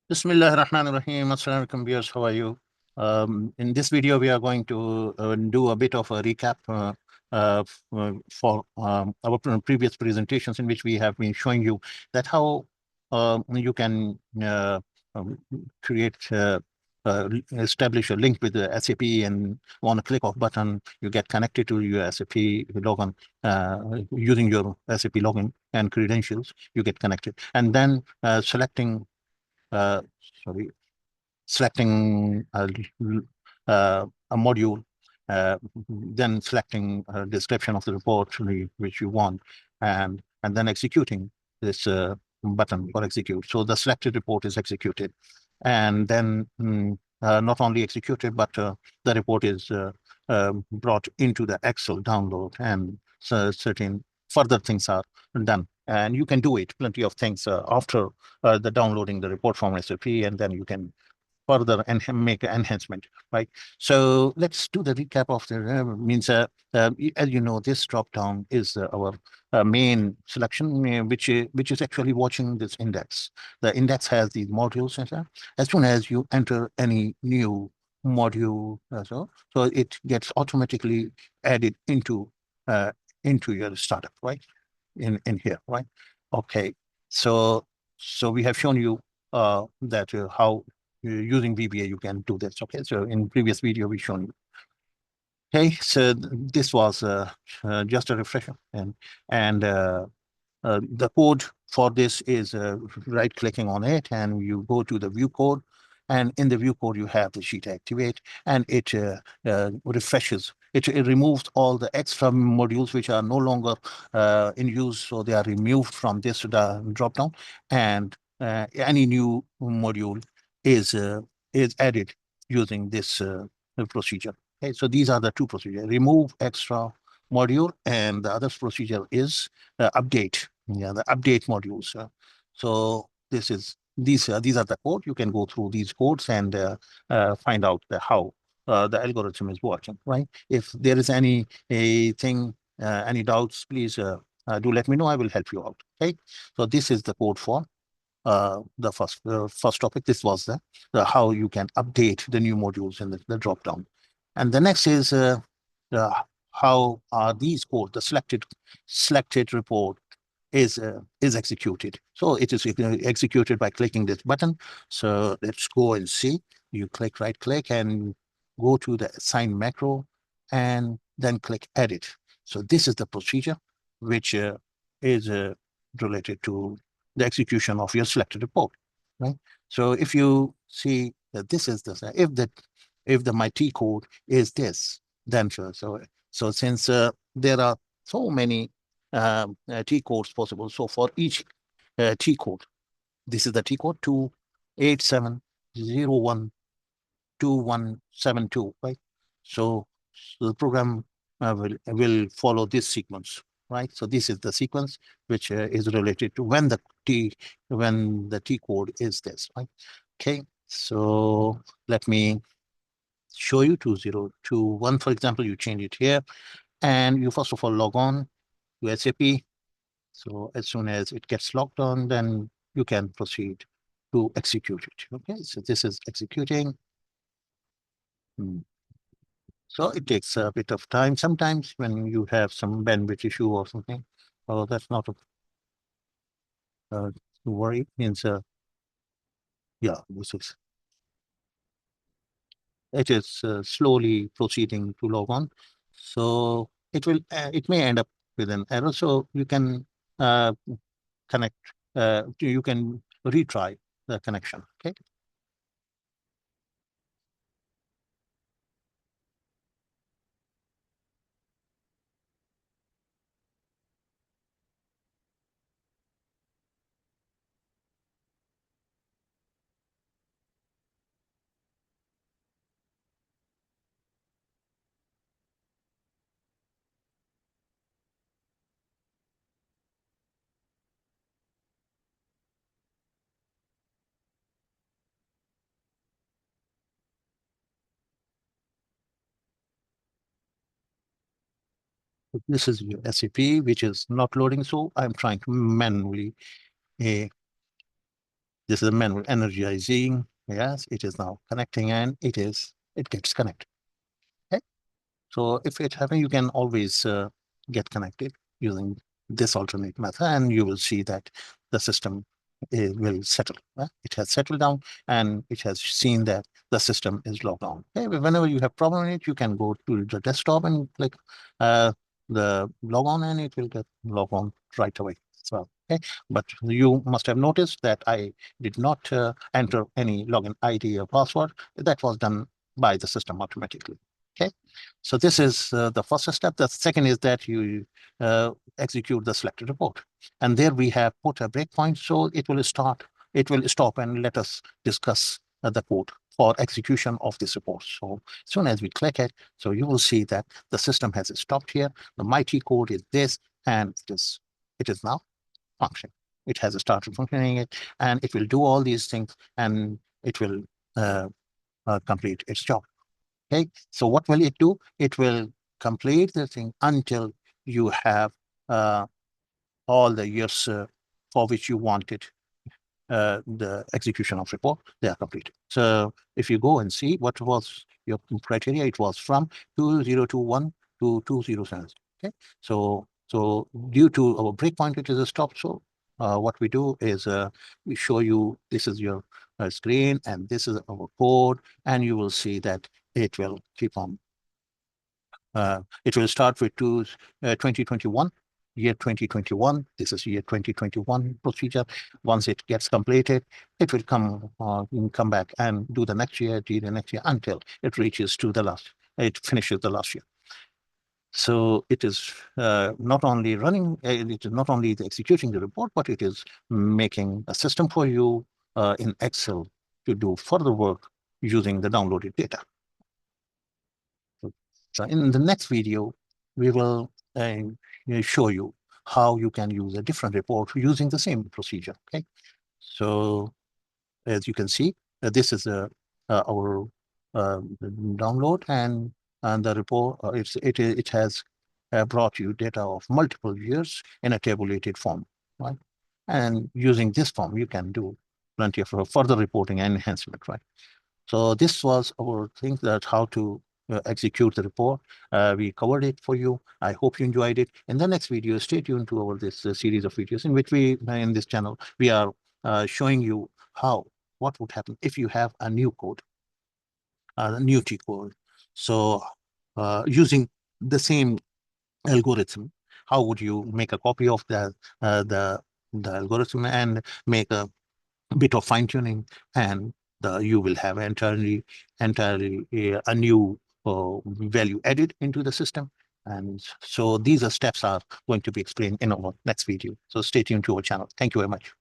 Bismillah ar-Rahman ar-Rahim. Assalamu alaikum, viewers. How are you? In this video, we are going to do a bit of a recap for our previous presentations, in which we have been showing you that how you can um, create, establish a link with the SAP, and on a click of button, you get connected to your SAP login using your SAP login and credentials. You get connected, and then uh, sorry, selecting a module, then selecting a description of the report which you want, and then executing this button for execute. So the selected report is executed, and then not only executed, but the report is brought into the Excel download, and so certain further things are done. And you can do it plenty of things after the downloading the report from SAP, and then you can further and make an enhancement, right? So let's do the recap of the means. As you know, this drop down is our main selection, which is actually watching this index. The index has these modules, and so as soon as you enter any new module, so it gets automatically added uh, into your startup, right? In here, right? Okay, so we have shown you that how using VBA you can do this. Okay, so in previous video we shown you. Okay, so this was just a refresher, and the code for this is right clicking on it, and you go to the view code, and in the view code you have the sheet activate, and it refreshes. It removes all the extra modules which are no longer in use, so they are removed from this drop down, and any new module is uh, is added using this procedure. Okay, so these are the two procedures: remove extra module, and the other procedure is update. Yeah, the update modules. So these are the code. You can go through these codes and find out how the algorithm is working. Right. If there is any any doubts, please do let me know. I will help you out. Okay. So this is the code for the first topic. This was the how you can update the new modules in the drop down, and the next is uh, how are these code the selected report is executed. So it is executed by clicking this button. So let's go and see. You click right click and go to the assign macro, and then click edit. So this is the procedure which is related to the execution of your selected report, right? So if you see that this is the if the my T code is this, then sure. So since there are so many T codes possible, so for each T code, this is the T code 287012172, right? So, so the program will follow this sequence, right? So this is the sequence which is related to when the T code is this, right? Okay, so let me show you 2021, for example. You change it here, and you first of all log on to SAP. So as soon as it gets logged on, then you can proceed to execute it. Okay, so this is executing. Hmm. So it takes a bit of time sometimes when you have some bandwidth issue or something. Oh, that's not a to worry. Means yeah, this is it is slowly proceeding to log on. So it may end up with an error. So you can uh, connect. You can retry the connection. Okay. This is your SAP, which is not loading. So I'm trying to manually uh, This is a manual energizing. Yes, it is now connecting, and it gets connected. Okay. So if it happens, you can always get connected using this alternate method, and you will see that the system will settle. It has settled down, and it has seen that the system is logged on. Okay? Whenever you have problem in it, you can go to the desktop and click uh, the log on, and it will get log on right away as well. Okay, but you must have noticed that I did not enter any login ID or password. That was done by the system automatically. Okay, so this is the first step. The second is that you execute the selected report. And there we have put a breakpoint, so it will stop and let us discuss the code for execution of this report. So as soon as we click it, so you will see that the system has stopped here. The mighty code is this, and it is now functioning. It has started functioning it, and it will do all these things, and it will uh, complete its job. Okay, so what will it do? It will complete the thing until you have uh, all the years for which you wanted the execution of report, they are completed. So if you go and see what was your criteria, it was from 2021 to 2007. Okay, so due to our breakpoint, it is a stop. So what we do is we show you this is your screen, and this is our code, and you will see that it will keep on. It will start with 2021, year 2021. This is year 2021 procedure. Once it gets completed, it will come back and do the next year, until it reaches to the last. It finishes the last year. So it is not only running, it is not only executing the report, but it is making a system for you in Excel to do further work using the downloaded data. So in the next video, we will show you how you can use a different report using the same procedure. Okay. So as you can see, this is our download, and the report. It has brought you data of multiple years in a tabulated form, right? And using this form, you can do plenty of further reporting and enhancement, right? So this was our thing, that how to execute the report. We covered it for you. I hope you enjoyed it. In the next video, stay tuned to our this series of videos in which we in this channel we are showing you what would happen if you have a new code, a new T code. So using the same algorithm, how would you make a copy of uh, the the algorithm and make a bit of fine tuning, and you will have entirely a new value added into the system. And so these are steps are going to be explained in our next video. So stay tuned to our channel. Thank you very much.